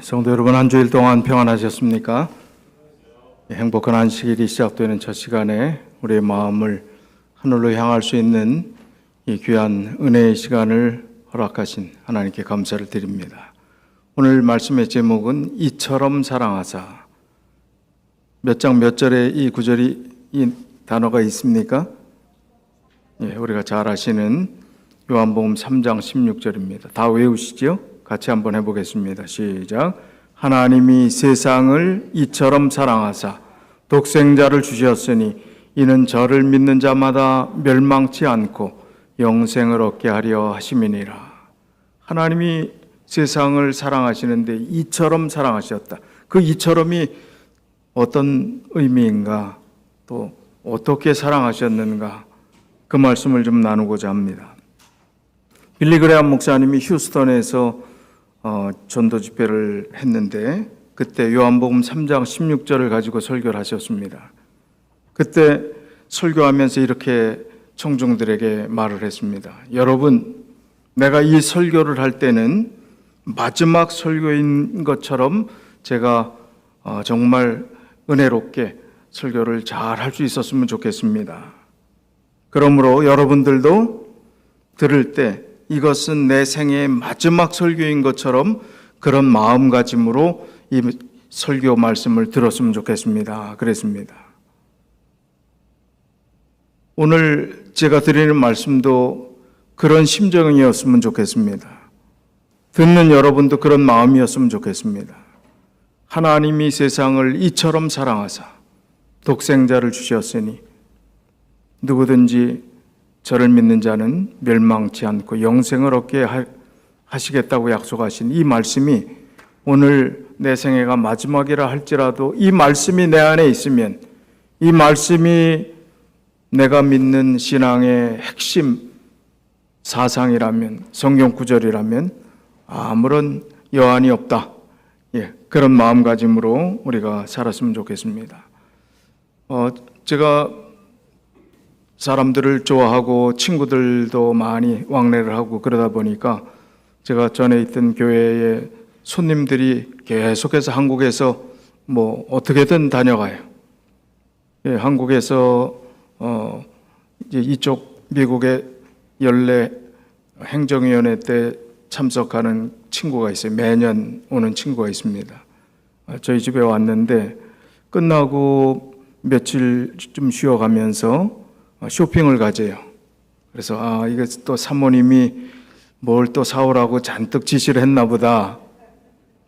성도 여러분, 한 주일 동안 평안하셨습니까? 행복한 안식일이 시작되는 첫 시간에 우리의 마음을 하늘로 향할 수 있는 이 귀한 은혜의 시간을 허락하신 하나님께 감사를 드립니다. 오늘 말씀의 제목은 이처럼 사랑하사. 몇 장 몇 절에 이 구절이 이 단어가 있습니까? 우리가 잘 아시는 요한복음 3장 16절입니다. 다 외우시죠? 같이 한번 해보겠습니다. 시작. 하나님이 세상을 이처럼 사랑하사 독생자를 주셨으니 이는 저를 믿는 자마다 멸망치 않고 영생을 얻게 하려 하심이니라. 하나님이 세상을 사랑하시는데 이처럼 사랑하셨다. 그 이처럼이 어떤 의미인가, 또 어떻게 사랑하셨는가, 그 말씀을 좀 나누고자 합니다. 빌리 그레함 목사님이 휴스턴에서 전도 집회를 했는데 그때 요한복음 3장 16절을 가지고 설교를 하셨습니다. 그때 설교하면서 이렇게 청중들에게 말을 했습니다. 여러분, 내가 이 설교를 할 때는 마지막 설교인 것처럼 제가 정말 은혜롭게 설교를 잘 할 수 있었으면 좋겠습니다. 그러므로 여러분들도 들을 때 이것은 내 생애의 마지막 설교인 것처럼 그런 마음가짐으로 이 설교 말씀을 들었으면 좋겠습니다. 그랬습니다. 오늘 제가 드리는 말씀도 그런 심정이었으면 좋겠습니다. 듣는 여러분도 그런 마음이었으면 좋겠습니다. 하나님이 세상을 이처럼 사랑하사 독생자를 주셨으니 누구든지 저를 믿는 자는 멸망치 않고 영생을 얻게 하시겠다고 약속하신 이 말씀이 오늘 내 생애가 마지막이라 할지라도 이 말씀이 내 안에 있으면, 이 말씀이 내가 믿는 신앙의 핵심 사상이라면, 성경 구절이라면 아무런 여한이 없다. 그런 마음가짐으로 우리가 살았으면 좋겠습니다. 제가 사람들을 좋아하고 친구들도 많이 왕래를 하고 그러다 보니까 제가 전에 있던 교회에 손님들이 계속해서 한국에서 어떻게든 다녀가요. 한국에서 이제 이쪽 미국의 연례 행정위원회 때 참석하는 친구가 있어요. 매년 오는 친구가 있습니다. 저희 집에 왔는데 끝나고 며칠 좀 쉬어가면서 쇼핑을 가재요. 그래서 이게 또 사모님이 뭘 또 사오라고 잔뜩 지시를 했나 보다.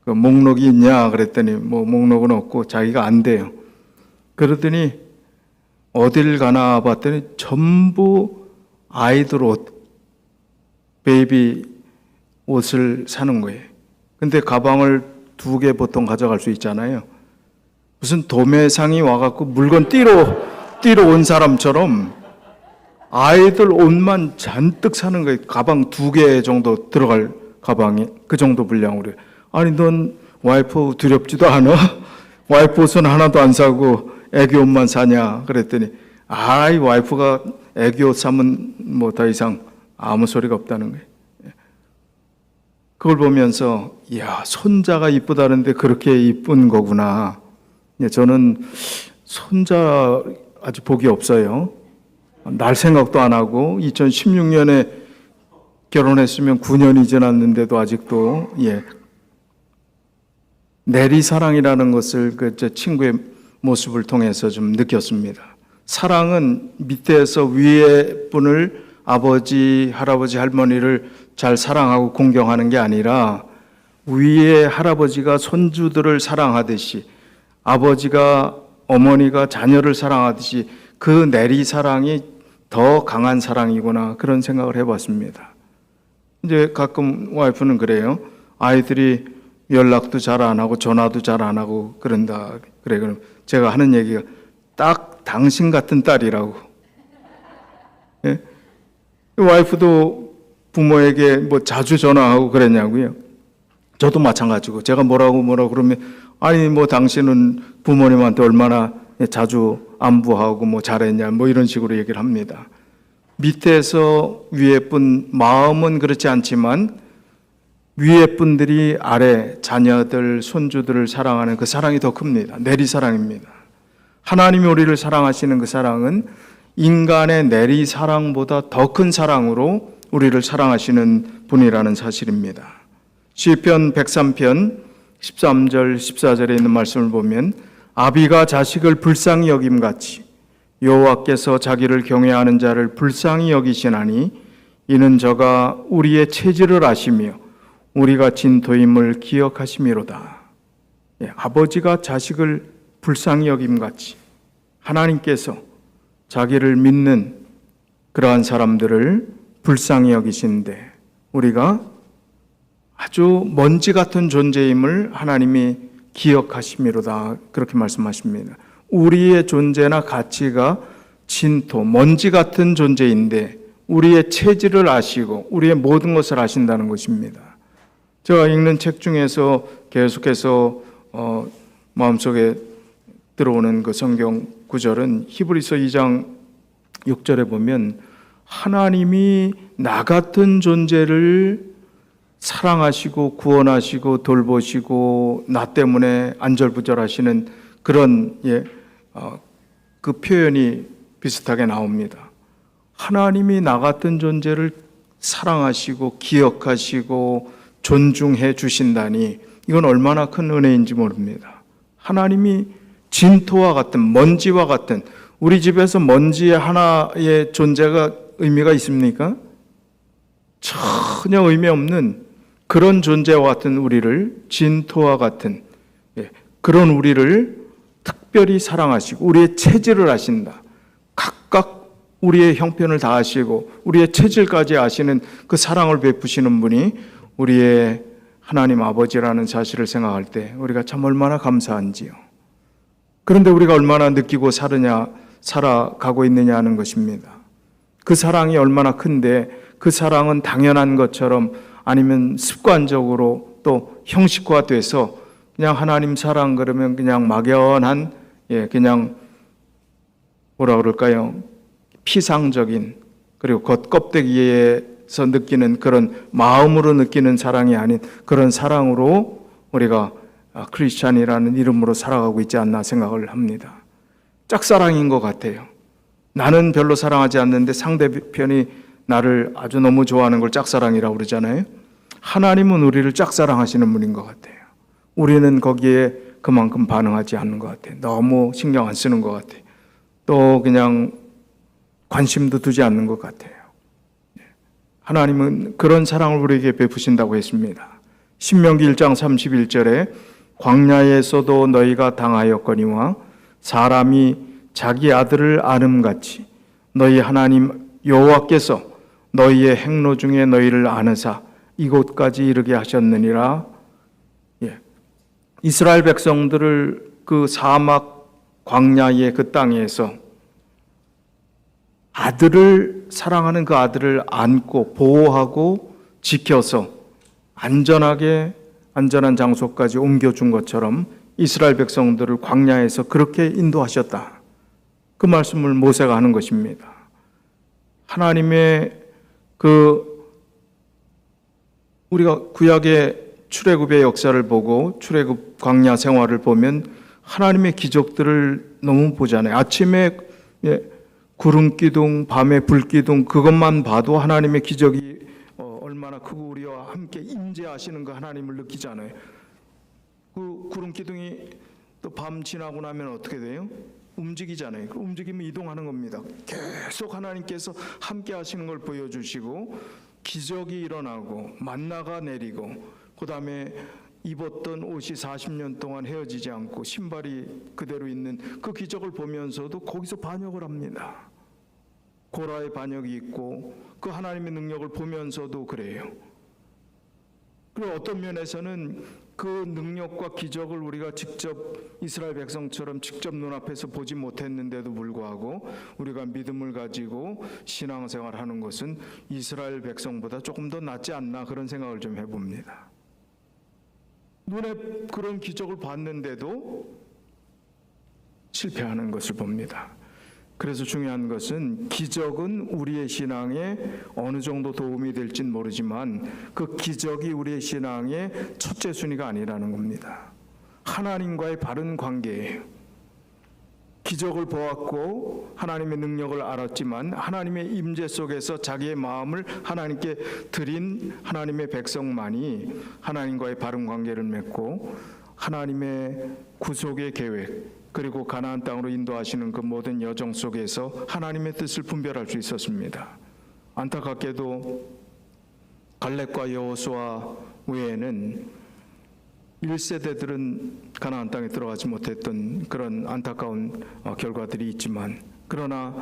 그 목록이 있냐 그랬더니 목록은 없고 자기가 안 돼요. 그러더니 어딜 가나 봤더니 전부 아이들 옷, 베이비 옷을 사는 거예요. 근데 가방을 2개 보통 가져갈 수 있잖아요. 무슨 도매상이 와갖고 물건 띠러 온 사람처럼 아이들 옷만 잔뜩 사는 거예요. 가방 2개 정도 들어갈 가방이 그 정도 분량으로. 아니 넌 와이프 두렵지도 않아? 와이프 옷은 하나도 안 사고 애기 옷만 사냐? 그랬더니 이 와이프가 애기 옷 사면 더 이상 아무 소리가 없다는 거예요. 그걸 보면서 손자가 이쁘다는데 그렇게 이쁜 거구나. 저는 손자 아직 복이 없어요. 날 생각도 안 하고 2016년에 결혼했으면 9년이 지났는데도 아직도 내리사랑이라는 것을 제 친구의 모습을 통해서 좀 느꼈습니다. 사랑은 밑에서 위에 분을 아버지, 할아버지, 할머니를 잘 사랑하고 공경하는 게 아니라 위에 할아버지가 손주들을 사랑하듯이 아버지가 어머니가 자녀를 사랑하듯이 그 내리사랑이 더 강한 사랑이구나, 그런 생각을 해봤습니다. 이제 가끔 와이프는 그래요. 아이들이 연락도 잘 안 하고 전화도 잘 안 하고 그런다. 그래, 그럼 제가 하는 얘기가 딱 당신 같은 딸이라고. 와이프도 부모에게 자주 전화하고 그랬냐고요. 저도 마찬가지고 제가 뭐라고 그러면 당신은 부모님한테 얼마나 자주 안부하고 잘했냐 이런 식으로 얘기를 합니다. 밑에서 위에 분 마음은 그렇지 않지만 위에 분들이 아래 자녀들, 손주들을 사랑하는 그 사랑이 더 큽니다. 내리사랑입니다. 하나님이 우리를 사랑하시는 그 사랑은 인간의 내리사랑보다 더 큰 사랑으로 우리를 사랑하시는 분이라는 사실입니다. 시편 103편 13절 14절에 있는 말씀을 보면 아비가 자식을 불쌍히 여김같이 여호와께서 자기를 경외하는 자를 불쌍히 여기시나니 이는 저가 우리의 체질을 아시며 우리가 진토임을 기억하심이로다. 아버지가 자식을 불쌍히 여김같이 하나님께서 자기를 믿는 그러한 사람들을 불쌍히 여기신데 우리가 아주 먼지 같은 존재임을 하나님이 기억하심이로다. 그렇게 말씀하십니다. 우리의 존재나 가치가 진토, 먼지 같은 존재인데 우리의 체질을 아시고 우리의 모든 것을 아신다는 것입니다. 제가 읽는 책 중에서 계속해서 마음속에 들어오는 그 성경 구절은 히브리서 2장 6절에 보면 하나님이 나 같은 존재를 사랑하시고 구원하시고 돌보시고 나 때문에 안절부절하시는 그런 그 표현이 비슷하게 나옵니다. 하나님이 나 같은 존재를 사랑하시고 기억하시고 존중해 주신다니 이건 얼마나 큰 은혜인지 모릅니다. 하나님이 진토와 같은 먼지와 같은 우리 집에서 먼지 하나의 존재가 의미가 있습니까? 전혀 의미 없는 그런 존재와 같은 우리를 진토와 같은 그런 우리를 특별히 사랑하시고 우리의 체질을 아신다. 각각 우리의 형편을 다 아시고 우리의 체질까지 아시는 그 사랑을 베푸시는 분이 우리의 하나님 아버지라는 사실을 생각할 때 우리가 참 얼마나 감사한지요. 그런데 우리가 얼마나 느끼고 살아가고 있느냐 하는 것입니다. 그 사랑이 얼마나 큰데 그 사랑은 당연한 것처럼 아니면 습관적으로 또 형식화돼서 그냥 하나님 사랑 그러면 그냥 막연한 그냥 뭐라 그럴까요? 피상적인 그리고 겉껍데기에서 느끼는 그런 마음으로 느끼는 사랑이 아닌 그런 사랑으로 우리가 크리스찬이라는 이름으로 살아가고 있지 않나 생각을 합니다. 짝사랑인 것 같아요. 나는 별로 사랑하지 않는데 상대편이 나를 아주 너무 좋아하는 걸 짝사랑이라고 그러잖아요. 하나님은 우리를 짝사랑하시는 분인 것 같아요. 우리는 거기에 그만큼 반응하지 않는 것 같아요. 너무 신경 안 쓰는 것 같아요. 또 그냥 관심도 두지 않는 것 같아요. 하나님은 그런 사랑을 우리에게 베푸신다고 했습니다. 신명기 1장 31절에 광야에서도 너희가 당하였거니와 사람이 자기 아들을 아름같이 너희 하나님 여호와께서 너희의 행로 중에 너희를 아느사 이곳까지 이르게 하셨느니라. 이스라엘 백성들을 그 사막 광야의 그 땅에서 아들을 사랑하는 그 아들을 안고 보호하고 지켜서 안전한 장소까지 옮겨준 것처럼 이스라엘 백성들을 광야에서 그렇게 인도하셨다. 그 말씀을 모세가 하는 것입니다. 하나님의 우리가 구약의 출애굽의 역사를 보고 출애굽 광야 생활을 보면 하나님의 기적들을 너무 보잖아요. 아침에 구름 기둥, 밤에 불 기둥 그것만 봐도 하나님의 기적이 얼마나 크고 우리와 함께 임재하시는 그 하나님을 느끼잖아요. 그 구름 기둥이 또 밤 지나고 나면 어떻게 돼요? 움직이잖아요. 그 움직이면 이동하는 겁니다. 계속 하나님께서 함께 하시는 걸 보여주시고 기적이 일어나고 만나가 내리고 그 다음에 입었던 옷이 40년 동안 헤어지지 않고 신발이 그대로 있는 그 기적을 보면서도 거기서 반역을 합니다. 고라의 반역이 있고 그 하나님의 능력을 보면서도 그래요. 그리고 어떤 면에서는 그 능력과 기적을 우리가 직접 이스라엘 백성처럼 직접 눈앞에서 보지 못했는데도 불구하고 우리가 믿음을 가지고 신앙생활을 하는 것은 이스라엘 백성보다 조금 더 낫지 않나 그런 생각을 좀 해봅니다. 눈에 그런 기적을 봤는데도 실패하는 것을 봅니다. 그래서 중요한 것은 기적은 우리의 신앙에 어느 정도 도움이 될진 모르지만 그 기적이 우리의 신앙의 첫째 순위가 아니라는 겁니다. 하나님과의 바른 관계예요. 기적을 보았고 하나님의 능력을 알았지만 하나님의 임재 속에서 자기의 마음을 하나님께 드린 하나님의 백성만이 하나님과의 바른 관계를 맺고 하나님의 구속의 계획 그리고 가나안 땅으로 인도하시는 그 모든 여정 속에서 하나님의 뜻을 분별할 수 있었습니다. 안타깝게도 갈렙과 여호수아 외에는 1세대들은 가나안 땅에 들어가지 못했던 그런 안타까운 결과들이 있지만, 그러나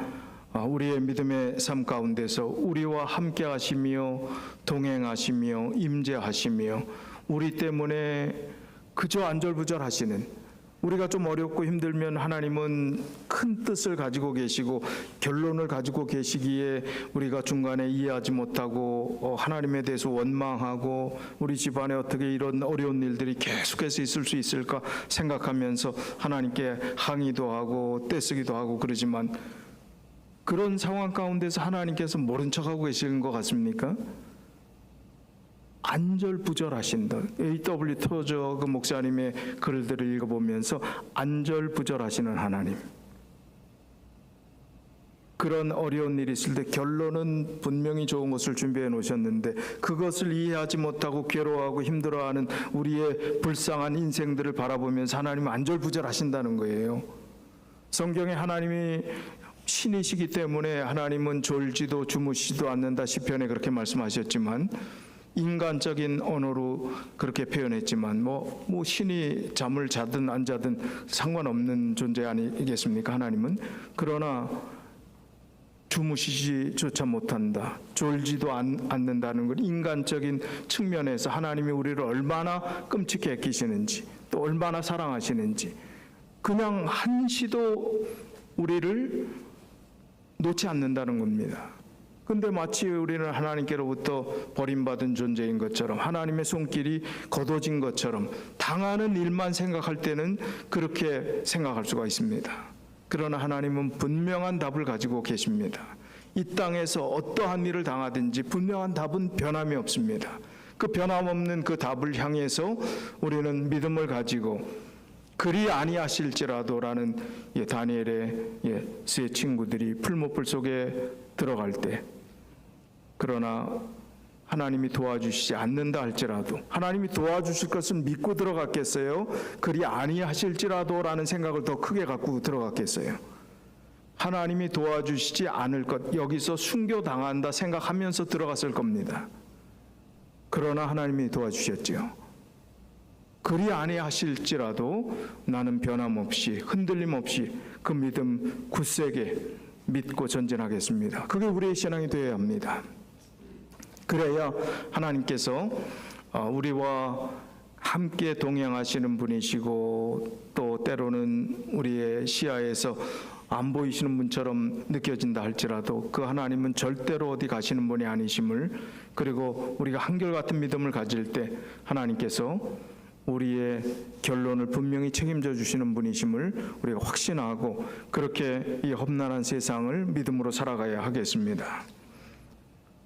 우리의 믿음의 삶 가운데서 우리와 함께 하시며 동행하시며 임재하시며 우리 때문에 그저 안절부절하시는, 우리가 좀 어렵고 힘들면 하나님은 큰 뜻을 가지고 계시고 결론을 가지고 계시기에 우리가 중간에 이해하지 못하고 하나님에 대해서 원망하고 우리 집안에 어떻게 이런 어려운 일들이 계속해서 있을 수 있을까 생각하면서 하나님께 항의도 하고 떼쓰기도 하고 그러지만, 그런 상황 가운데서 하나님께서 모른 척하고 계시는 것 같습니까? 안절부절하신다. A.W. 토저 그 목사님의 글들을 읽어보면서 안절부절하시는 하나님, 그런 어려운 일이 있을 때 결론은 분명히 좋은 것을 준비해 놓으셨는데 그것을 이해하지 못하고 괴로워하고 힘들어하는 우리의 불쌍한 인생들을 바라보면서 하나님은 안절부절하신다는 거예요. 성경에 하나님이 신이시기 때문에 하나님은 졸지도 주무시지도 않는다 시편에 그렇게 말씀하셨지만, 인간적인 언어로 그렇게 표현했지만 뭐 신이 잠을 자든 안 자든 상관없는 존재 아니겠습니까? 하나님은. 그러나 주무시지조차 못한다, 졸지도 않는다는 건 인간적인 측면에서 하나님이 우리를 얼마나 끔찍히 아끼시는지, 또 얼마나 사랑하시는지, 그냥 한시도 우리를 놓지 않는다는 겁니다. 근데 마치 우리는 하나님께로부터 버림받은 존재인 것처럼, 하나님의 손길이 걷어진 것처럼 당하는 일만 생각할 때는 그렇게 생각할 수가 있습니다. 그러나 하나님은 분명한 답을 가지고 계십니다. 이 땅에서 어떠한 일을 당하든지 분명한 답은 변함이 없습니다. 그 변함없는 그 답을 향해서 우리는 믿음을 가지고 그리 아니하실지라도라는 다니엘의 세 친구들이 풀무불 속에 들어갈 때, 그러나 하나님이 도와주시지 않는다 할지라도, 하나님이 도와주실 것을 믿고 들어갔겠어요? 그리 아니하실지라도라는 생각을 더 크게 갖고 들어갔겠어요? 하나님이 도와주시지 않을 것, 여기서 순교당한다 생각하면서 들어갔을 겁니다. 그러나 하나님이 도와주셨지요. 그리 아니하실지라도 나는 변함없이 흔들림 없이 그 믿음 굳세게 믿고 전진하겠습니다. 그게 우리의 신앙이 되어야 합니다. 그래야 하나님께서 우리와 함께 동행하시는 분이시고, 또 때로는 우리의 시야에서 안 보이시는 분처럼 느껴진다 할지라도 그 하나님은 절대로 어디 가시는 분이 아니심을, 그리고 우리가 한결같은 믿음을 가질 때 하나님께서 우리의 결론을 분명히 책임져 주시는 분이심을 우리가 확신하고, 그렇게 이 험난한 세상을 믿음으로 살아가야 하겠습니다.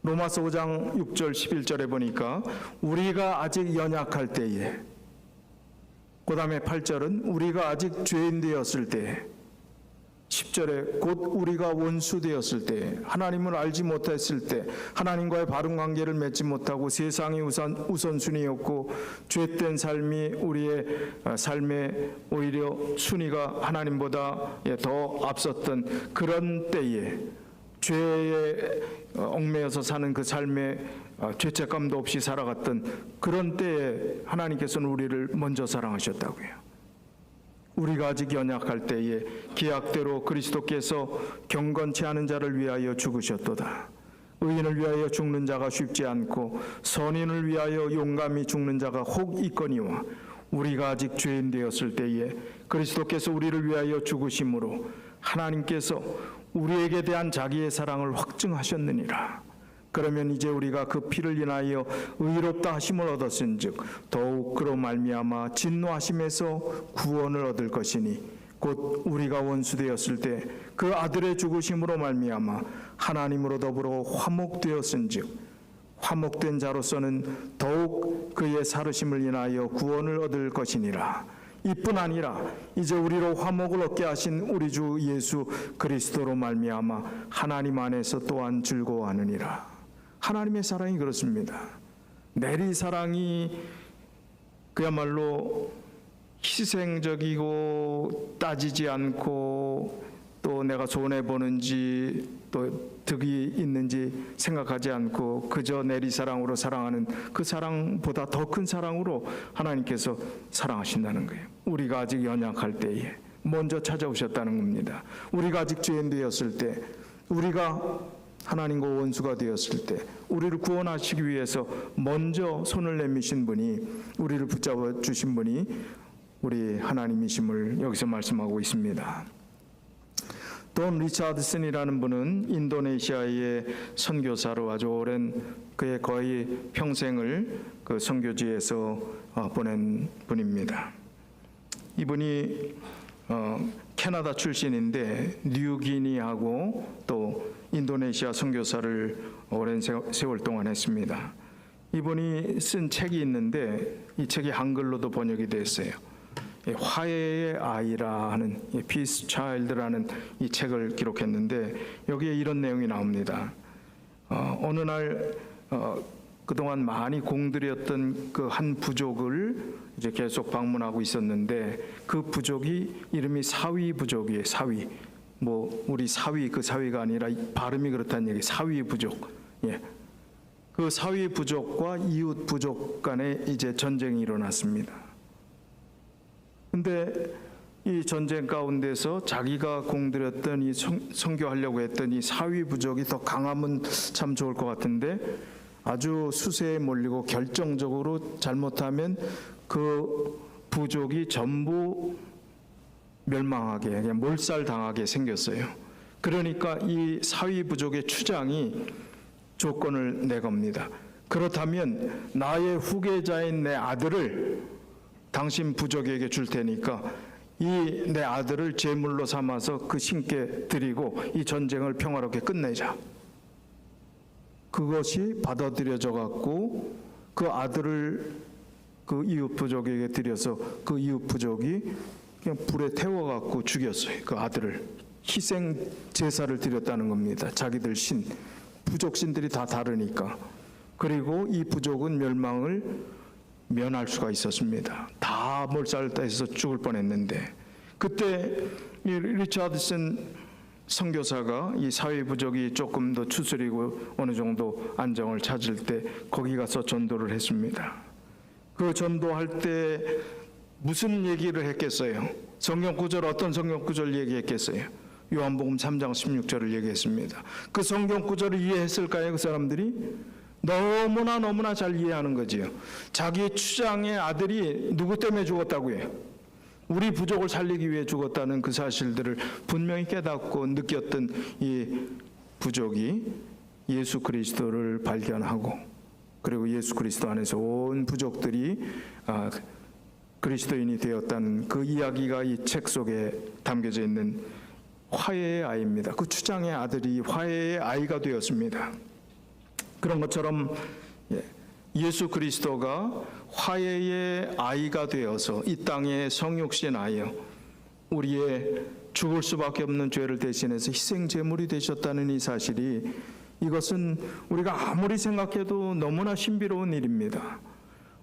로마서 5장 6절 11절에 보니까 우리가 아직 연약할 때에, 그 다음에 8절은 우리가 아직 죄인 되었을 때에, 10절에 곧 우리가 원수 되었을 때, 하나님을 알지 못했을 때, 하나님과의 바른 관계를 맺지 못하고 세상이 우선순위였고 죄된 삶이 우리의 삶의 오히려 순위가 하나님보다 더 앞섰던 그런 때에, 죄에 얽매여서 사는 그 삶에 죄책감도 없이 살아갔던 그런 때에 하나님께서는 우리를 먼저 사랑하셨다고요. 우리가 아직 연약할 때에 기약대로 그리스도께서 경건치 않은 자를 위하여 죽으셨도다. 의인을 위하여 죽는 자가 쉽지 않고 선인을 위하여 용감히 죽는 자가 혹 있거니와, 우리가 아직 죄인 되었을 때에 그리스도께서 우리를 위하여 죽으심으로 하나님께서 우리에게 대한 자기의 사랑을 확증하셨느니라. 그러면 이제 우리가 그 피를 인하여 의롭다 하심을 얻었은즉 더욱 그로 말미암아 진노하심에서 구원을 얻을 것이니, 곧 우리가 원수 되었을 때 그 아들의 죽으심으로 말미암아 하나님으로 더불어 화목되었은즉 화목된 자로서는 더욱 그의 살으심을 인하여 구원을 얻을 것이니라. 이뿐 아니라 이제 우리로 화목을 얻게 하신 우리 주 예수 그리스도로 말미암아 하나님 안에서 또한 즐거워하느니라. 하나님의 사랑이 그렇습니다. 내리 사랑이 그야말로 희생적이고 따지지 않고 또 내가 손해보는지 또 득이 있는지 생각하지 않고 그저 내리사랑으로 사랑하는 그 사랑보다 더 큰 사랑으로 하나님께서 사랑하신다는 거예요. 우리가 아직 연약할 때에 먼저 찾아오셨다는 겁니다. 우리가 아직 죄인 되었을 때, 우리가 하나님과 원수가 되었을 때 우리를 구원하시기 위해서 먼저 손을 내미신 분이, 우리를 붙잡아 주신 분이 우리 하나님이심을 여기서 말씀하고 있습니다. 돈 리차드슨이라는 분은 인도네시아의 선교사로 아주 오랜, 그의 거의 평생을 그 선교지에서 보낸 분입니다. 이분이 캐나다 출신인데 뉴기니하고 또 인도네시아 선교사를 오랜 세월 동안 했습니다. 이분이 쓴 책이 있는데 이 책이 한글로도 번역이 됐어요. 화해의 아이라 하는 Peace Child라는 이 책을 기록했는데 여기에 이런 내용이 나옵니다. 어느 날 그동안 많이 공들였던 그 한 부족을 이제 계속 방문하고 있었는데 그 부족이 이름이 사위 부족이에요. 사위. 뭐 우리 사위, 그 사위가 아니라 발음이 그렇다는 얘기. 사위 부족. 예. 그 사위 부족과 이웃 부족 간에 이제 전쟁이 일어났습니다. 근데 이 전쟁 가운데서 자기가 공들였던 이 선교하려고 했던 이 사위 부족이 더 강하면 참 좋을 것 같은데 아주 수세에 몰리고 결정적으로 잘못하면 그 부족이 전부 멸망하게, 그냥 몰살당하게 생겼어요. 그러니까 이 사위 부족의 추장이 조건을 내겁니다. 그렇다면 나의 후계자인 내 아들을 당신 부족에게 줄 테니까 이 내 아들을 제물로 삼아서 그 신께 드리고 이 전쟁을 평화롭게 끝내자. 그것이 받아들여져 갖고 그 아들을 그 이웃 부족에게 드려서 그 이웃 부족이 그냥 불에 태워 갖고 죽였어요. 그 아들을 희생 제사를 드렸다는 겁니다. 자기들 신, 부족 신들이 다 다르니까. 그리고 이 부족은 멸망을 면할 수가 있었습니다. 다 몰살당해서 죽을 뻔했는데 그때 이 리차드슨 선교사가 이 사회 부족이 조금 더 추스리고 어느 정도 안정을 찾을 때 거기 가서 전도를 했습니다. 그 전도할 때 무슨 얘기를 했겠어요? 성경 구절, 어떤 성경 구절 얘기했겠어요? 요한복음 3장 16절을 얘기했습니다. 그 성경 구절을 이해했을까요? 그 사람들이? 너무나 잘 이해하는 거지요. 자기 추장의 아들이 누구 때문에 죽었다고 해요? 우리 부족을 살리기 위해 죽었다는 그 사실들을 분명히 깨닫고 느꼈던 이 부족이 예수 그리스도를 발견하고 그리고 예수 그리스도 안에서 온 부족들이 그리스도인이 되었다는 그 이야기가 이 책 속에 담겨져 있는 화해의 아이입니다. 그 추장의 아들이 화해의 아이가 되었습니다. 그런 것처럼 예수 그리스도가 화해의 아이가 되어서 이 땅에 성육신하여 우리의 죽을 수밖에 없는 죄를 대신해서 희생 제물이 되셨다는 이 사실이, 이것은 우리가 아무리 생각해도 너무나 신비로운 일입니다.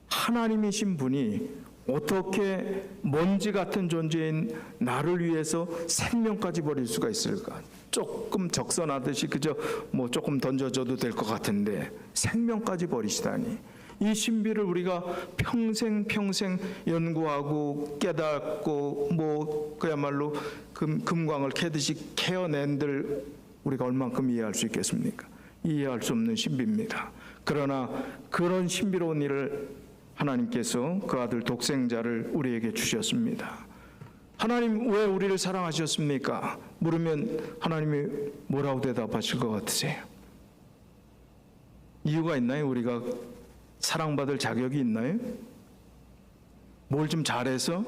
하나님이신 분이 어떻게 먼지 같은 존재인 나를 위해서 생명까지 버릴 수가 있을까? 조금 적선하듯이 그저 뭐 조금 던져줘도 될 것 같은데 생명까지 버리시다니, 이 신비를 우리가 평생 연구하고 깨닫고 뭐 그야말로 금광을 캐듯이 캐어낸들 우리가 얼만큼 이해할 수 있겠습니까? 이해할 수 없는 신비입니다. 그러나 그런 신비로운 일을 하나님께서 그 아들 독생자를 우리에게 주셨습니다. 하나님 왜 우리를 사랑하셨습니까? 물으면 하나님이 뭐라고 대답하실 것 같으세요? 이유가 있나요? 우리가 사랑받을 자격이 있나요? 뭘 좀 잘해서?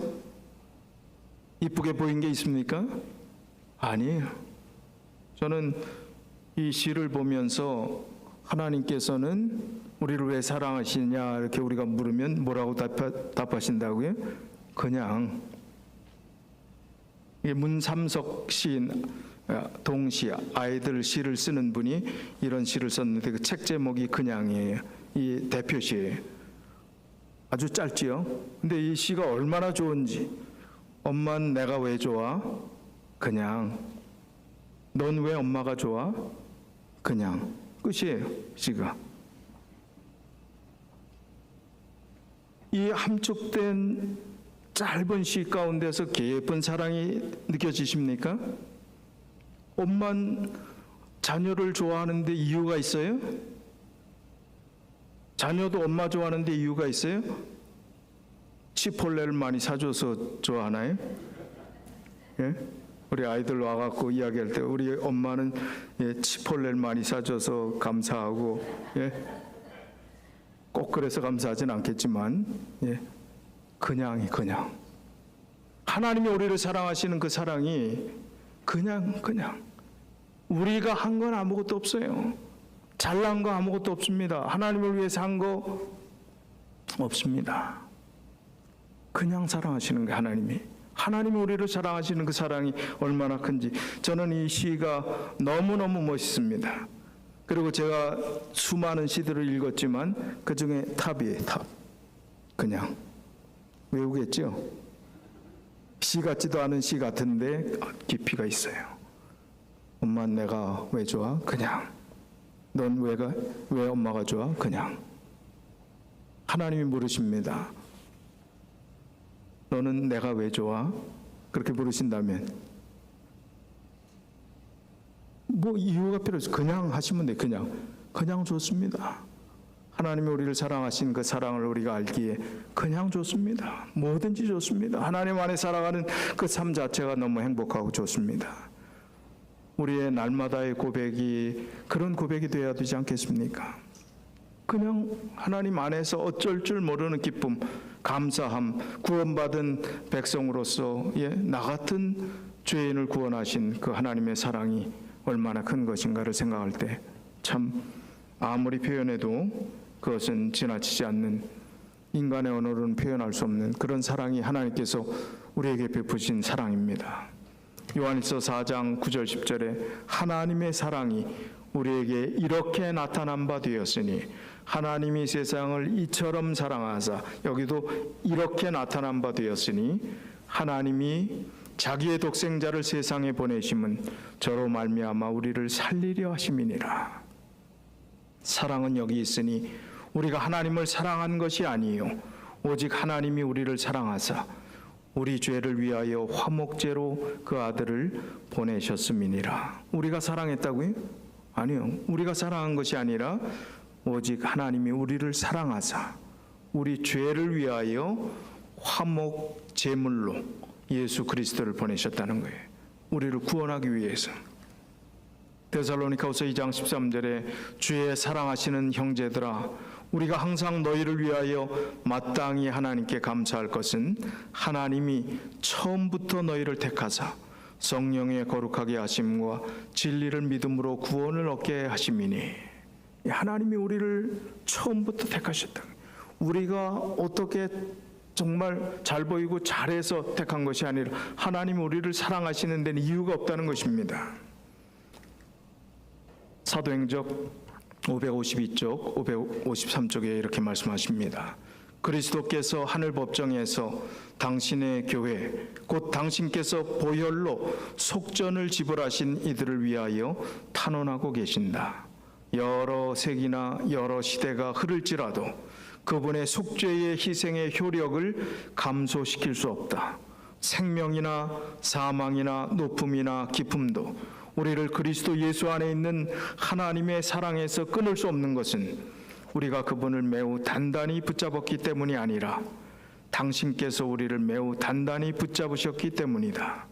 이쁘게 보인 게 있습니까? 아니에요. 저는 이 시를 보면서 하나님께서는 우리를 왜 사랑하시냐 이렇게 우리가 물으면 뭐라고 답하신다고요? 그냥. 문삼석 시인, 동시 아이들 시를 쓰는 분이 이런 시를 썼는데 그 책 제목이 그냥이에요. 이 대표시예요. 아주 짧지요. 근데 이 시가 얼마나 좋은지. 엄마는 내가 왜 좋아? 그냥. 넌 왜 엄마가 좋아? 그냥. 끝이에요, 시가. 이 함축된 짧은 시 가운데서 깊은 사랑이 느껴지십니까? 엄마는 자녀를 좋아하는데 이유가 있어요? 자녀도 엄마 좋아하는데 이유가 있어요? 치폴레를 많이 사줘서 좋아하나요? 예? 우리 아이들 와갖고 이야기할 때 우리 엄마는 치폴레를 많이 사줘서 감사하고, 꼭 그래서 감사하진 않겠지만, 그냥. 하나님이 우리를 사랑하시는 그 사랑이 그냥. 우리가 한 건 아무것도 없어요. 잘난 거 아무것도 없습니다. 하나님을 위해서 한 거 없습니다. 그냥 사랑하시는 게 하나님이 우리를 사랑하시는 그 사랑이 얼마나 큰지 저는 이 시가 너무너무 멋있습니다. 그리고 제가 수많은 시들을 읽었지만 그 중에 탑이에요. 탑. 그냥 외우겠죠? 시 같지도 않은 시 같은데 깊이가 있어요. 엄마 내가 왜 좋아? 그냥. 넌 왜 엄마가 좋아? 그냥. 하나님이 물으십니다. 너는 내가 왜 좋아? 그렇게 물으신다면 뭐 이유가 필요 없어요. 그냥 하시면 돼요. 그냥 좋습니다. 하나님이 우리를 사랑하신 그 사랑을 우리가 알기에 그냥 좋습니다. 뭐든지 좋습니다. 하나님 안에 살아가는 그 삶 자체가 너무 행복하고 좋습니다. 우리의 날마다의 고백이 그런 고백이 되어야 되지 않겠습니까? 그냥 하나님 안에서 어쩔 줄 모르는 기쁨, 감사함, 구원받은 백성으로서 나 같은 죄인을 구원하신 그 하나님의 사랑이 얼마나 큰 것인가를 생각할 때 참 아무리 표현해도 그것은 지나치지 않는, 인간의 언어로는 표현할 수 없는 그런 사랑이 하나님께서 우리에게 베푸신 사랑입니다. 요한일서 4장 9절 10절에 하나님의 사랑이 우리에게 이렇게 나타난 바 되었으니 하나님이 세상을 이처럼 사랑하사, 여기도 이렇게 나타난 바 되었으니 하나님이 자기의 독생자를 세상에 보내심은 저로 말미암아 우리를 살리려 하심이니라. 사랑은 여기 있으니 우리가 하나님을 사랑한 것이 아니요 오직 하나님이 우리를 사랑하사 우리 죄를 위하여 화목제로 그 아들을 보내셨음이니라. 우리가 사랑했다고요? 아니요. 우리가 사랑한 것이 아니라 오직 하나님이 우리를 사랑하사 우리 죄를 위하여 화목 제물로 예수 그리스도를 보내셨다는 거예요. 우리를 구원하기 위해서. 데살로니가후서 2장 13절에 주의 사랑하시는 형제들아 우리가 항상 너희를 위하여 마땅히 하나님께 감사할 것은 하나님이 처음부터 너희를 택하사 성령의 거룩하게 하심과 진리를 믿음으로 구원을 얻게 하심이니. 하나님이 우리를 처음부터 택하셨다. 우리가 어떻게 정말 잘 보이고 잘해서 택한 것이 아니라 하나님이 우리를 사랑하시는 데는 이유가 없다는 것입니다. 사도행적 552쪽, 553쪽에 이렇게 말씀하십니다. 그리스도께서 하늘 법정에서 당신의 교회, 곧 당신께서 보혈로 속전을 지불하신 이들을 위하여 탄원하고 계신다. 여러 세기나 여러 시대가 흐를지라도 그분의 속죄의 희생의 효력을 감소시킬 수 없다. 생명이나 사망이나 높음이나 깊음도 우리를 그리스도 예수 안에 있는 하나님의 사랑에서 끊을 수 없는 것은 우리가 그분을 매우 단단히 붙잡았기 때문이 아니라 당신께서 우리를 매우 단단히 붙잡으셨기 때문이다.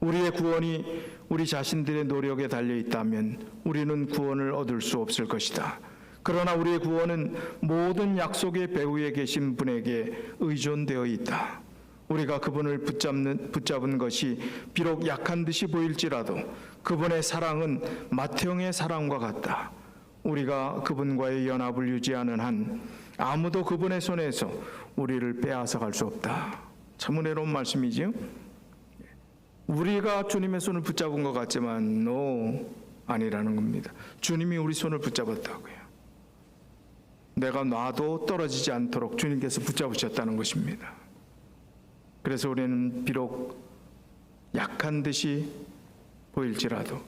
우리의 구원이 우리 자신들의 노력에 달려 있다면 우리는 구원을 얻을 수 없을 것이다. 그러나 우리의 구원은 모든 약속의 배후에 계신 분에게 의존되어 있다. 우리가 그분을 붙잡은 것이 비록 약한 듯이 보일지라도 그분의 사랑은 맏형의 사랑과 같다. 우리가 그분과의 연합을 유지하는 한 아무도 그분의 손에서 우리를 빼앗아 갈 수 없다. 참 은혜로운 말씀이지요. 우리가 주님의 손을 붙잡은 것 같지만 아니라는 겁니다. 주님이 우리 손을 붙잡았다고요. 내가 놔도 떨어지지 않도록 주님께서 붙잡으셨다는 것입니다. 그래서 우리는 비록 약한 듯이 보일지라도,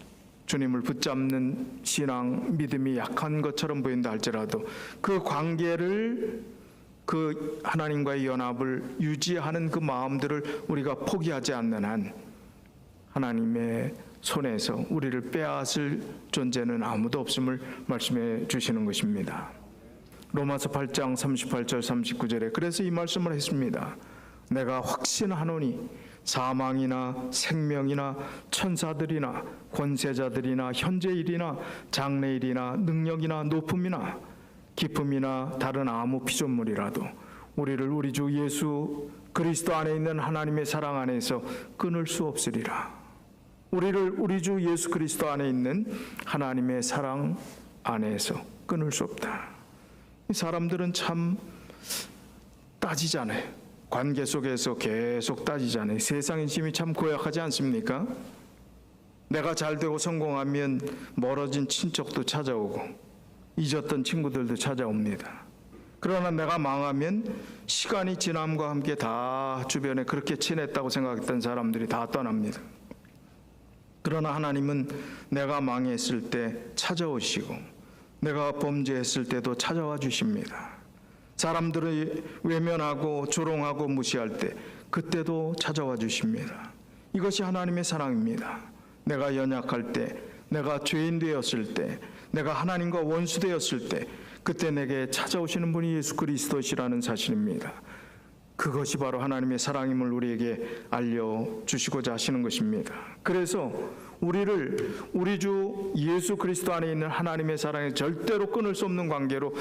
주님을 붙잡는 신앙, 믿음이 약한 것처럼 보인다 할지라도 그 관계를, 그 하나님과의 연합을 유지하는 그 마음들을 우리가 포기하지 않는 한 하나님의 손에서 우리를 빼앗을 존재는 아무도 없음을 말씀해 주시는 것입니다. 로마서 8장 38절 39절에 그래서 이 말씀을 했습니다. 내가 확신하노니 사망이나 생명이나 천사들이나 권세자들이나 현재일이나 장래일이나 능력이나 높음이나 깊음이나 다른 아무 피조물이라도 우리를 우리 주 예수 그리스도 안에 있는 하나님의 사랑 안에서 끊을 수 없으리라. 우리를 우리 주 예수 그리스도 안에 있는 하나님의 사랑 안에서 끊을 수 없다. 사람들은 참 따지잖아요. 관계 속에서 계속 따지잖아요. 세상 인심이 참 고약하지 않습니까? 내가 잘 되고 성공하면 멀어진 친척도 찾아오고 잊었던 친구들도 찾아옵니다. 그러나 내가 망하면 시간이 지남과 함께 다 주변에 그렇게 친했다고 생각했던 사람들이 다 떠납니다. 그러나 하나님은 내가 망했을 때 찾아오시고 내가 범죄했을 때도 찾아와 주십니다. 사람들이 외면하고 조롱하고 무시할 때 그때도 찾아와 주십니다. 이것이 하나님의 사랑입니다. 내가 연약할 때, 내가 죄인 되었을 때, 내가 하나님과 원수 되었을 때 그때 내게 찾아오시는 분이 예수 그리스도시라는 사실입니다. 그것이 바로 하나님의 사랑임을 우리에게 알려주시고자 하시는 것입니다. 그래서 우리를 우리 주 예수 그리스도 안에 있는 하나님의 사랑에 절대로 끊을 수 없는 관계로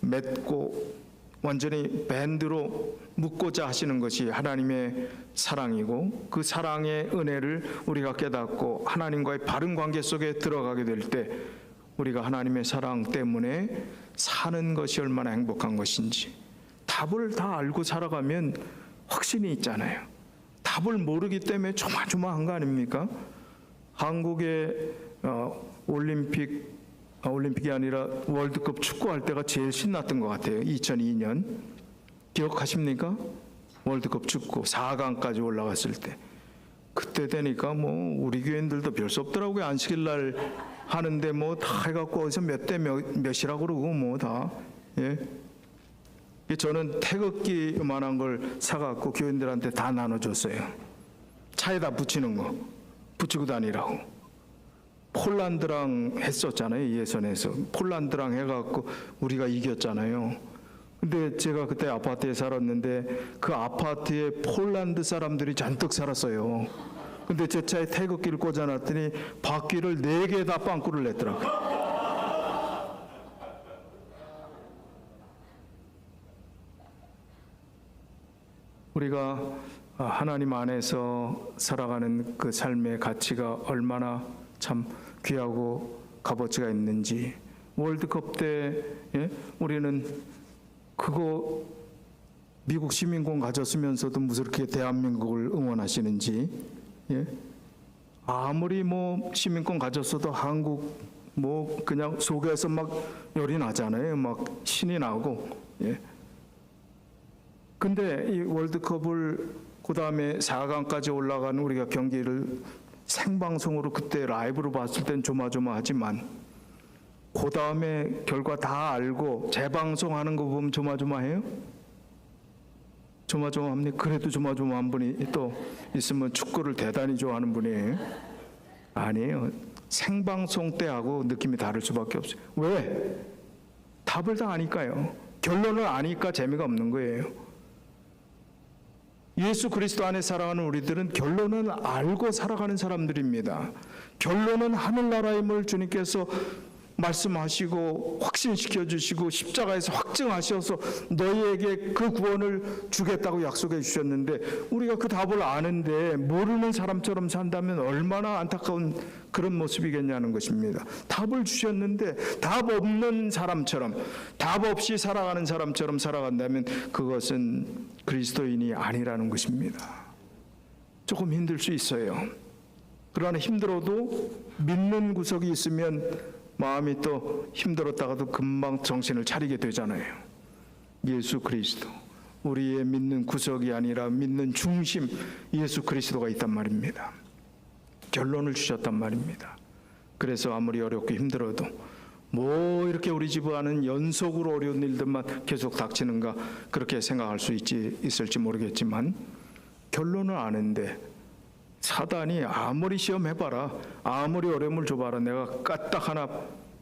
맺고 완전히 밴드로 묶고자 하시는 것이 하나님의 사랑이고, 그 사랑의 은혜를 우리가 깨닫고 하나님과의 바른 관계 속에 들어가게 될 때 우리가 하나님의 사랑 때문에 사는 것이 얼마나 행복한 것인지 답을 다 알고 살아가면 확신이 있잖아요. 답을 모르기 때문에 조마조마한 거 아닙니까? 한국의 올림픽이 아니라 월드컵 축구할 때가 제일 신났던 것 같아요. 2002년 기억하십니까? 월드컵 축구 4강까지 올라갔을 때 그때 되니까 뭐 우리 교인들도 별 수 없더라고요. 안식일날 하는데 뭐 다 해갖고 어디서 몇 대 몇이라고 그러고 뭐 다. 예. 저는 태극기만한 걸 사갖고 교인들한테 다 나눠줬어요. 차에다 붙이는 거 붙이고 다니라고. 폴란드랑 했었잖아요. 예선에서 폴란드랑 해갖고 우리가 이겼잖아요. 근데 제가 그때 아파트에 살았는데 그 아파트에 폴란드 사람들이 잔뜩 살았어요. 근데 제 차에 태극기를 꽂아놨더니 바퀴를 4개 다 빵꾸를 냈더라고요. 우리가 하나님 안에서 살아가는 그 삶의 가치가 얼마나 참 귀하고 값어치가 있는지, 월드컵 때 우리는 그거 미국 시민권 가졌으면서도 무슨 그렇게 대한민국을 응원하시는지, 아무리 뭐 시민권 가졌어도 한국 뭐 그냥 속에서 막 열이 나잖아요. 막 신이 나고. 근데 이 월드컵을 그 다음에 4강까지 올라간 우리가 경기를 생방송으로 그때 라이브로 봤을 땐 조마조마하지만 그 다음에 결과 다 알고 재방송하는 거 보면 조마조마해요? 조마조마합니까? 그래도 조마조마한 분이 또 있으면 축구를 대단히 좋아하는 분이에요? 아니에요. 생방송 때하고 느낌이 다를 수밖에 없어요. 왜? 답을 다 아니까요. 결론을 아니까 재미가 없는 거예요. 예수 그리스도 안에 살아가는 우리들은 결론을 알고 살아가는 사람들입니다. 결론은 하늘나라임을 주님께서 말씀하시고 확신시켜 주시고 십자가에서 확증하셔서 너희에게 그 구원을 주겠다고 약속해 주셨는데, 우리가 그 답을 아는데 모르는 사람처럼 산다면 얼마나 안타까운 그런 모습이겠냐는 것입니다. 답을 주셨는데 답 없는 사람처럼, 답 없이 살아가는 사람처럼 살아간다면 그것은 그리스도인이 아니라는 것입니다. 조금 힘들 수 있어요. 그러나 힘들어도 믿는 구석이 있으면 마음이 또 힘들었다가도 금방 정신을 차리게 되잖아요. 예수 그리스도, 우리의 믿는 구석이 아니라 믿는 중심 예수 그리스도가 있단 말입니다. 결론을 주셨단 말입니다. 그래서 아무리 어렵고 힘들어도 뭐 이렇게 우리 집안은 연속으로 어려운 일들만 계속 닥치는가 그렇게 생각할 수 있을지 모르겠지만, 결론을 아는데 사단이 아무리 시험해봐라, 아무리 어려움을 줘봐라, 내가 까딱 하나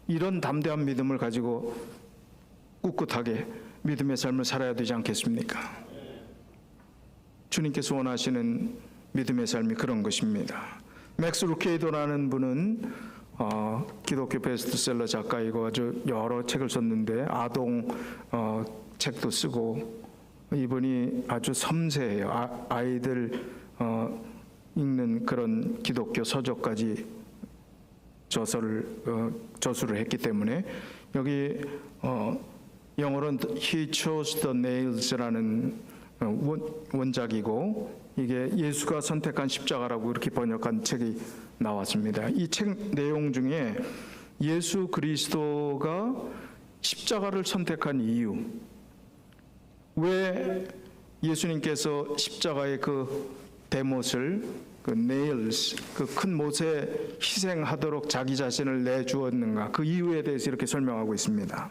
이런 담대한 믿음을 가지고 꿋꿋하게 믿음의 삶을 살아야 되지 않겠습니까? 주님께서 원하시는 믿음의 삶이 그런 것입니다. 맥스 루케이도라는 분은 기독교 베스트셀러 작가이고 아주 여러 책을 썼는데 아동 책도 쓰고, 이분이 아주 섬세해요. 아이들 읽는 그런 기독교 서적까지 저술을 했기 때문에, 여기 영어로는 He chose the nails라는 원작이고, 이게 예수가 선택한 십자가라고 이렇게 번역한 책이 나왔습니다. 이 책 내용 중에 예수 그리스도가 십자가를 선택한 이유, 왜 예수님께서 십자가의 그 대못을, 그 nails, 그 큰 못에 희생하도록 자기 자신을 내주었는가, 그 이유에 대해서 이렇게 설명하고 있습니다.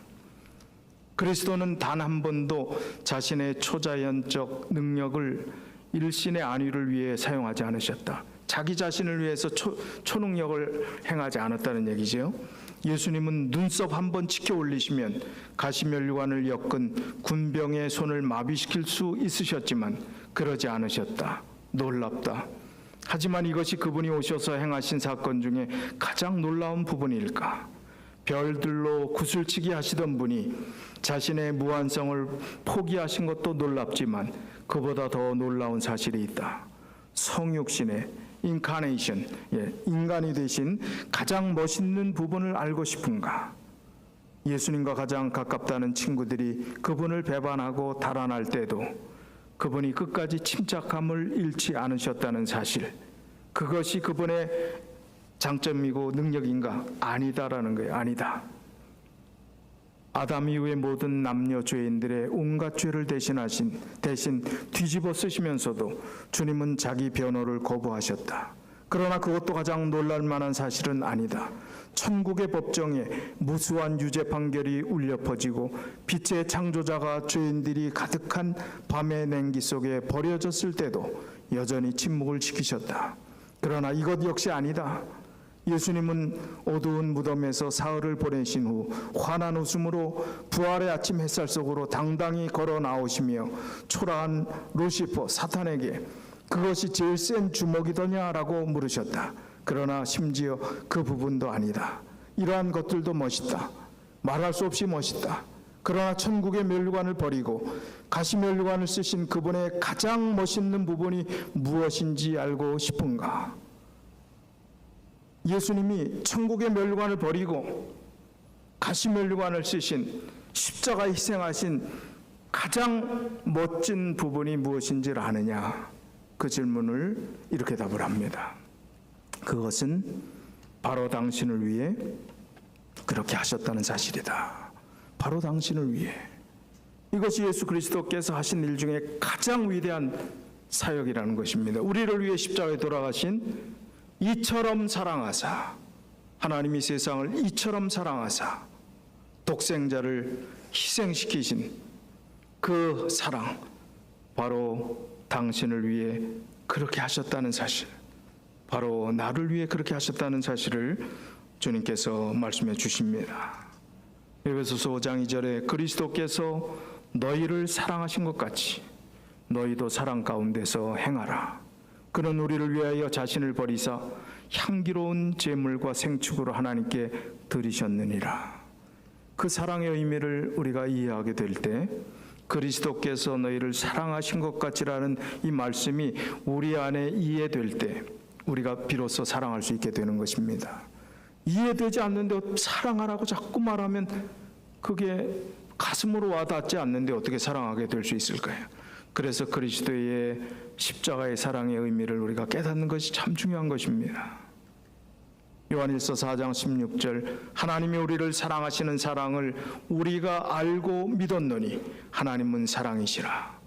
그리스도는 단 한 번도 자신의 초자연적 능력을 일신의 안위를 위해 사용하지 않으셨다. 자기 자신을 위해서 초능력을 행하지 않았다는 얘기죠. 예수님은 눈썹 한 번 치켜 올리시면 가시면류관을 엮은 군병의 손을 마비시킬 수 있으셨지만 그러지 않으셨다. 놀랍다. 하지만 이것이 그분이 오셔서 행하신 사건 중에 가장 놀라운 부분일까? 별들로 구슬치기 하시던 분이 자신의 무한성을 포기하신 것도 놀랍지만 그보다 더 놀라운 사실이 있다. 성육신의 인카네이션, 인간이 되신 가장 멋있는 부분을 알고 싶은가? 예수님과 가장 가깝다는 친구들이 그분을 배반하고 달아날 때도 그분이 끝까지 침착함을 잃지 않으셨다는 사실, 그것이 그분의 장점이고 능력인가? 아니다라는 거예요. 아니다. 아담 이후의 모든 남녀 죄인들의 온갖 죄를 대신 뒤집어 쓰시면서도 주님은 자기 변호를 거부하셨다. 그러나 그것도 가장 놀랄 만한 사실은 아니다. 천국의 법정에 무수한 유죄 판결이 울려 퍼지고 빛의 창조자가 죄인들이 가득한 밤의 냉기 속에 버려졌을 때도 여전히 침묵을 지키셨다. 그러나 이것 역시 아니다. 예수님은 어두운 무덤에서 사흘을 보내신 후 환한 웃음으로 부활의 아침 햇살 속으로 당당히 걸어 나오시며 초라한 루시퍼 사탄에게 그것이 제일 센 주먹이더냐라고 물으셨다. 그러나 심지어 그 부분도 아니다. 이러한 것들도 멋있다. 말할 수 없이 멋있다. 그러나 천국의 면류관을 버리고 가시면류관을 쓰신 그분의 가장 멋있는 부분이 무엇인지 알고 싶은가? 예수님이 천국의 면류관을 버리고 가시면류관을 쓰신 십자가에 희생하신 가장 멋진 부분이 무엇인지를 아느냐? 그 질문을 이렇게 답을 합니다. 그것은 바로 당신을 위해 그렇게 하셨다는 사실이다. 바로 당신을 위해. 이것이 예수 그리스도께서 하신 일 중에 가장 위대한 사역이라는 것입니다. 우리를 위해 십자가에 돌아가신 이처럼 사랑하사, 하나님이 세상을 이처럼 사랑하사 독생자를 희생시키신 그 사랑, 바로 당신을 위해 그렇게 하셨다는 사실, 바로 나를 위해 그렇게 하셨다는 사실을 주님께서 말씀해 주십니다. 에베소서 5장 2절에 그리스도께서 너희를 사랑하신 것 같이 너희도 사랑 가운데서 행하라. 그는 우리를 위하여 자신을 버리사 향기로운 제물과 생축으로 하나님께 드리셨느니라. 그 사랑의 의미를 우리가 이해하게 될 때 그리스도께서 너희를 사랑하신 것 같이라는 이 말씀이 우리 안에 이해될 때 우리가 비로소 사랑할 수 있게 되는 것입니다. 이해되지 않는데 사랑하라고 자꾸 말하면 그게 가슴으로 와닿지 않는데 어떻게 사랑하게 될 수 있을까요? 그래서 그리스도의 십자가의 사랑의 의미를 우리가 깨닫는 것이 참 중요한 것입니다. 요한일서 4장 16절 하나님이 우리를 사랑하시는 사랑을 우리가 알고 믿었노니 하나님은 사랑이시라.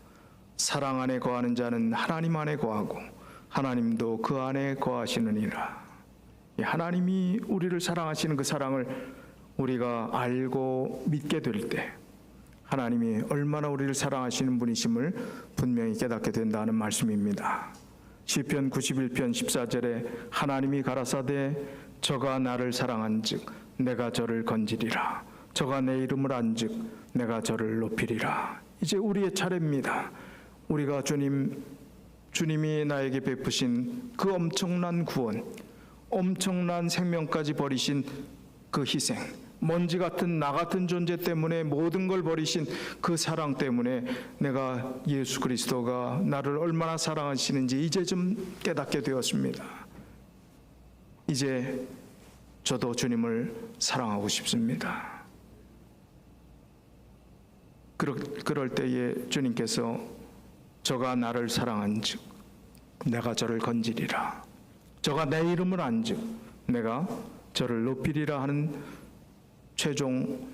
사랑 안에 거하는 자는 하나님 안에 거하고 하나님도 그 안에 거하시느니라. 하나님이 우리를 사랑하시는 그 사랑을 우리가 알고 믿게 될 때 하나님이 얼마나 우리를 사랑하시는 분이심을 분명히 깨닫게 된다는 말씀입니다. 시편 91편 14절에 하나님이 가라사대 저가 나를 사랑한즉 내가 저를 건지리라. 저가 내 이름을 안즉 내가 저를 높이리라. 이제 우리의 차례입니다. 우리가 주님이 나에게 베푸신 그 엄청난 구원, 엄청난 생명까지 버리신 그 희생, 먼지 같은 나 같은 존재 때문에 모든 걸 버리신 그 사랑 때문에 내가 예수 그리스도가 나를 얼마나 사랑하시는지 이제 좀 깨닫게 되었습니다. 이제 저도 주님을 사랑하고 싶습니다. 그럴 때에 주님께서 저가 나를 사랑한즉 내가 저를 건지리라. 저가 내 이름을 안즉 내가 저를 높이리라 하는 최종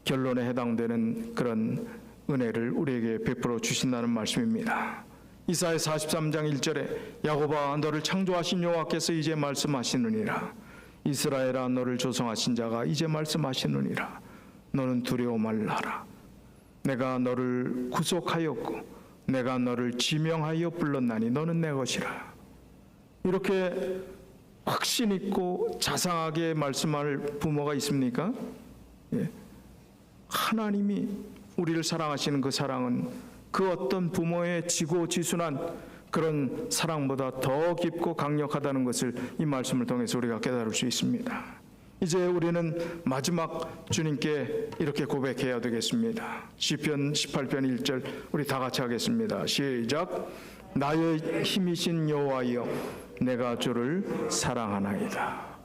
결론에 해당되는 그런 은혜를 우리에게 베풀어 주신다는 말씀입니다. 이사야 43장 1절에 야곱아 너를 창조하신 여호와께서 이제 말씀하시느니라. 이스라엘아 너를 조성하신 자가 이제 말씀하시느니라. 너는 두려워 말라라. 내가 너를 구속하였고 내가 너를 지명하여 불렀나니 너는 내 것이라. 이렇게 확신 있고 자상하게 말씀할 부모가 있습니까? 예. 하나님이 우리를 사랑하시는 그 사랑은 그 어떤 부모의 지고지순한 그런 사랑보다 더 깊고 강력하다는 것을 이 말씀을 통해서 우리가 깨달을 수 있습니다. 이제 우리는 마지막 주님께 이렇게 고백해야 되겠습니다. 시편 18편 1절 우리 다 같이 하겠습니다. 시작. 나의 힘이신 여호와여 내가 주를 사랑하나이다.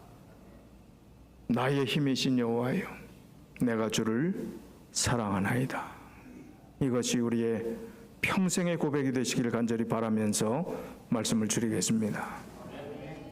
나의 힘이신 여호와여 내가 주를 사랑하나이다. 이것이 우리의 평생의 고백이 되시기를 간절히 바라면서 말씀을 줄이겠습니다.